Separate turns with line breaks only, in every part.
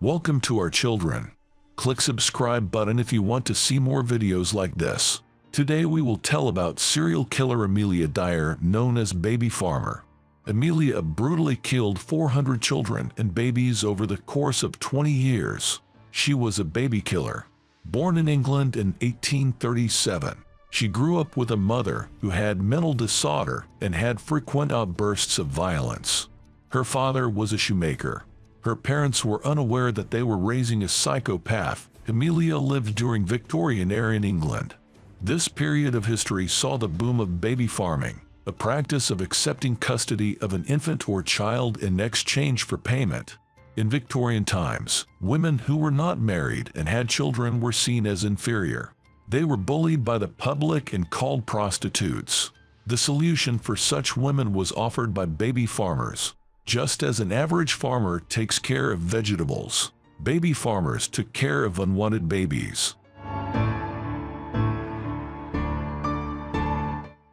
Welcome to our children. Click subscribe button if you want to see more videos like this. Today we will tell about serial killer Amelia Dyer, known as Baby Farmer. Amelia brutally killed 400 children and babies over the course of 20 years. She was a baby killer. Born in England in 1837, she grew up with a mother who had mental disorder and had frequent outbursts of violence. Her father was a shoemaker. Her parents were unaware that they were raising a psychopath. Amelia lived during Victorian era in England. This period of history saw the boom of baby farming, a practice of accepting custody of an infant or child in exchange for payment. In Victorian times, women who were not married and had children were seen as inferior. They were bullied by the public and called prostitutes. The solution for such women was offered by baby farmers. Just as an average farmer takes care of vegetables, baby farmers took care of unwanted babies.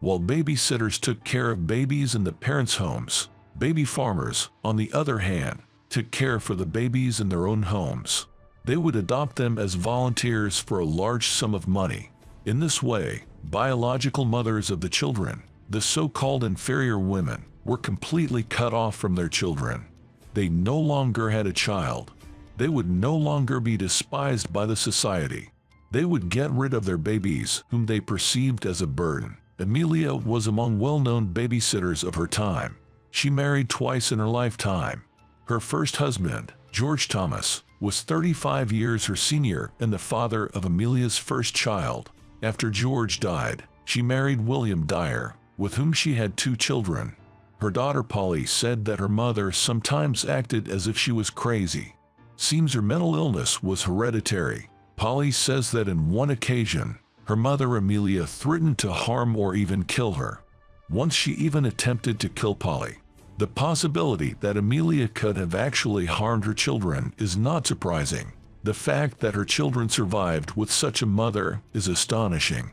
While babysitters took care of babies in the parents' homes, baby farmers, on the other hand, took care for the babies in their own homes. They would adopt them as volunteers for a large sum of money. In this way, biological mothers of the children, the so-called inferior women, were completely cut off from their children. They no longer had a child. They would no longer be despised by the society. They would get rid of their babies, whom they perceived as a burden. Amelia was among well-known babysitters of her time. She married twice in her lifetime. Her first husband, George Thomas, was 35 years her senior and the father of Amelia's first child. After George died, she married William Dyer, with whom she had 2 children. Her daughter Polly said that her mother sometimes acted as if she was crazy. Seems her mental illness was hereditary. Polly says that in one occasion, her mother Amelia threatened to harm or even kill her. Once she even attempted to kill Polly. The possibility that Amelia could have actually harmed her children is not surprising. The fact that her children survived with such a mother is astonishing.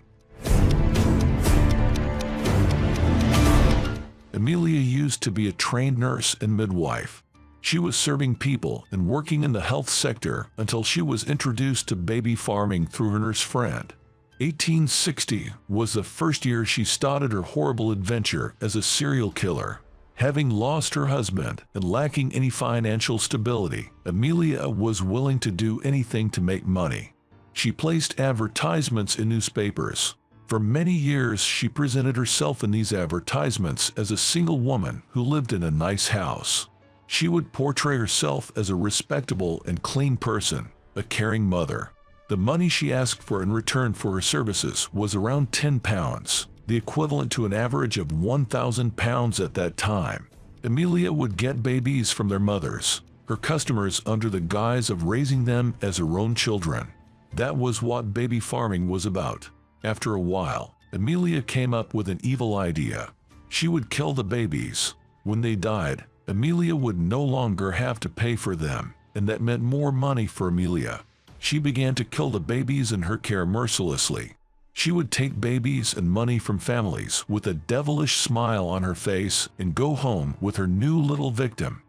Amelia used to be a trained nurse and midwife. She was serving people and working in the health sector until she was introduced to baby farming through her nurse friend. 1860 was the first year she started her horrible adventure as a serial killer. Having lost her husband and lacking any financial stability, Amelia was willing to do anything to make money. She placed advertisements in newspapers. For many years, she presented herself in these advertisements as a single woman who lived in a nice house. She would portray herself as a respectable and clean person, a caring mother. The money she asked for in return for her services was around £10. The equivalent to an average of £1,000 at that time. Amelia would get babies from their mothers, her customers, under the guise of raising them as her own children. That was what baby farming was about. After a while, Amelia came up with an evil idea. She would kill the babies. When they died, Amelia would no longer have to pay for them, and that meant more money for Amelia. She began to kill the babies in her care mercilessly. She would take babies and money from families with a devilish smile on her face and go home with her new little victim.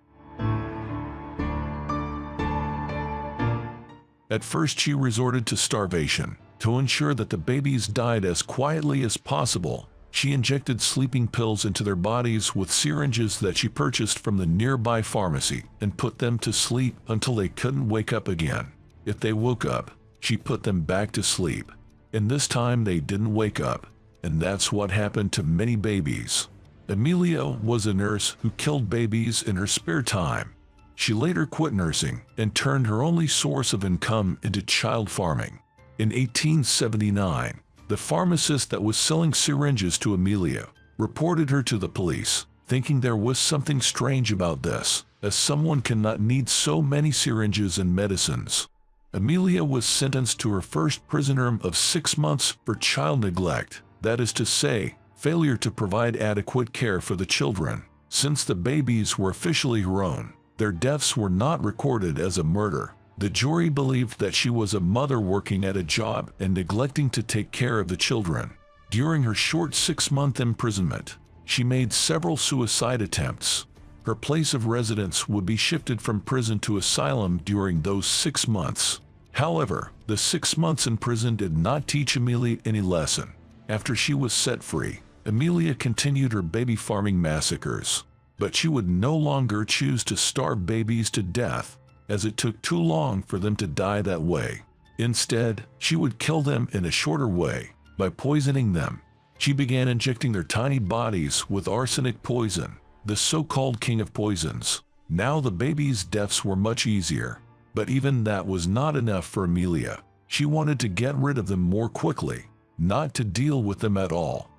At first she resorted to starvation. To ensure that the babies died as quietly as possible, she injected sleeping pills into their bodies with syringes that she purchased from the nearby pharmacy and put them to sleep until they couldn't wake up again. If they woke up, she put them back to sleep. And this time they didn't wake up, and that's what happened to many babies. Amelia was a nurse who killed babies in her spare time. She later quit nursing and turned her only source of income into child farming. In 1879, the pharmacist that was selling syringes to Amelia reported her to the police, thinking there was something strange about this, as someone cannot need so many syringes and medicines. Amelia was sentenced to her first prison term of 6 months for child neglect, that is to say, failure to provide adequate care for the children. Since the babies were officially her own, their deaths were not recorded as a murder. The jury believed that she was a mother working at a job and neglecting to take care of the children. During her short 6-month imprisonment, she made several suicide attempts. Her place of residence would be shifted from prison to asylum during those 6 months. However, the 6 months in prison did not teach Amelia any lesson. After she was set free, Amelia continued her baby farming massacres. But she would no longer choose to starve babies to death, as it took too long for them to die that way. Instead, she would kill them in a shorter way, by poisoning them. She began injecting their tiny bodies with arsenic poison, the so-called king of poisons. Now the babies' deaths were much easier, but even that was not enough for Amelia. She wanted to get rid of them more quickly, not to deal with them at all.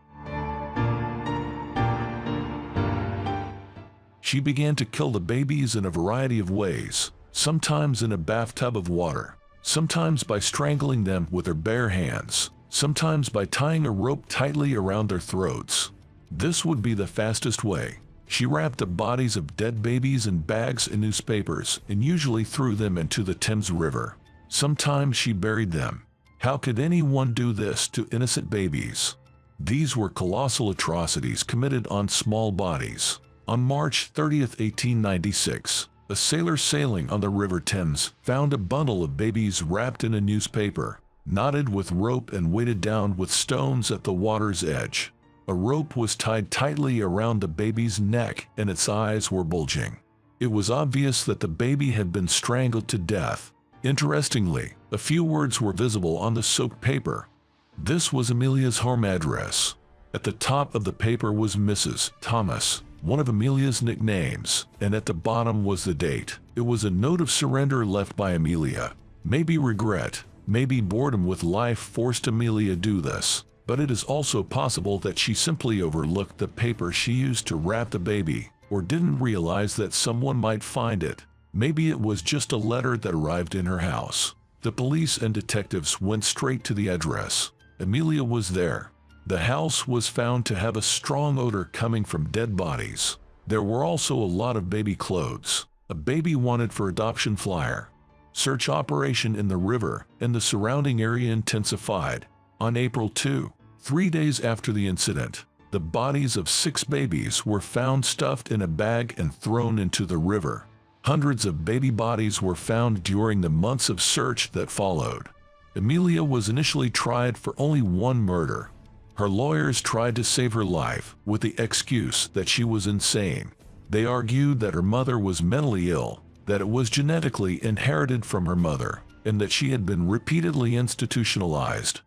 She began to kill the babies in a variety of ways, sometimes in a bathtub of water, sometimes by strangling them with her bare hands, sometimes by tying a rope tightly around their throats. This would be the fastest way. She wrapped the bodies of dead babies in bags and newspapers and usually threw them into the Thames River. Sometimes she buried them. How could anyone do this to innocent babies? These were colossal atrocities committed on small bodies. On March 30, 1896, a sailor sailing on the River Thames found a bundle of babies wrapped in a newspaper, knotted with rope and weighted down with stones at the water's edge. A rope was tied tightly around the baby's neck and its eyes were bulging. It was obvious that the baby had been strangled to death. Interestingly, a few words were visible on the soaked paper. This was Amelia's home address. At the top of the paper was Mrs. Thomas, one of Amelia's nicknames, and at the bottom was the date. It was a note of surrender left by Amelia. Maybe regret, maybe boredom with life forced Amelia to do this, but it is also possible that she simply overlooked the paper she used to wrap the baby, or didn't realize that someone might find it. Maybe it was just a letter that arrived in her house. The police and detectives went straight to the address. Amelia was there. The house was found to have a strong odor coming from dead bodies. There were also a lot of baby clothes, a baby wanted for adoption flyer. Search operation in the river and the surrounding area intensified. On April 2, 3 days after the incident, the bodies of 6 babies were found stuffed in a bag and thrown into the river. Hundreds of baby bodies were found during the months of search that followed. Amelia was initially tried for only one murder. Her lawyers tried to save her life with the excuse that she was insane. They argued that her mother was mentally ill, that it was genetically inherited from her mother, and that she had been repeatedly institutionalized.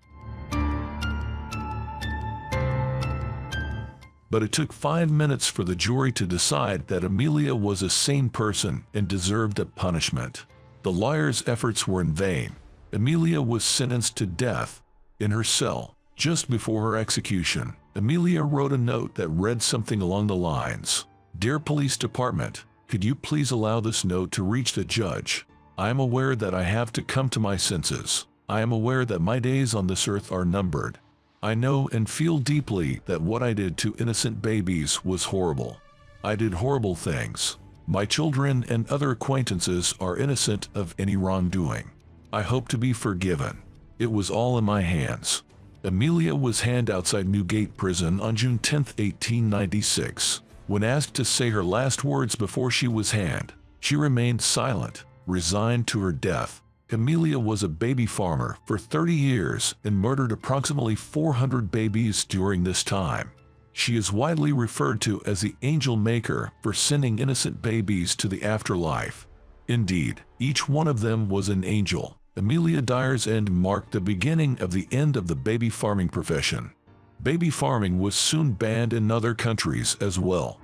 But it took 5 minutes for the jury to decide that Amelia was a sane person and deserved a punishment. The lawyers' efforts were in vain. Amelia was sentenced to death in her cell. Just before her execution, Amelia wrote a note that read something along the lines, "Dear Police Department, could you please allow this note to reach the judge? I am aware that I have to come to my senses. I am aware that my days on this earth are numbered. I know and feel deeply that what I did to innocent babies was horrible. I did horrible things. My children and other acquaintances are innocent of any wrongdoing. I hope to be forgiven. It was all in my hands." Amelia was hanged outside Newgate Prison on June 10, 1896. When asked to say her last words before she was hanged, she remained silent, resigned to her death. Amelia was a baby farmer for 30 years and murdered approximately 400 babies during this time. She is widely referred to as the angel maker for sending innocent babies to the afterlife. Indeed, each one of them was an angel. Amelia Dyer's end marked the beginning of the end of the baby farming profession. Baby farming was soon banned in other countries as well.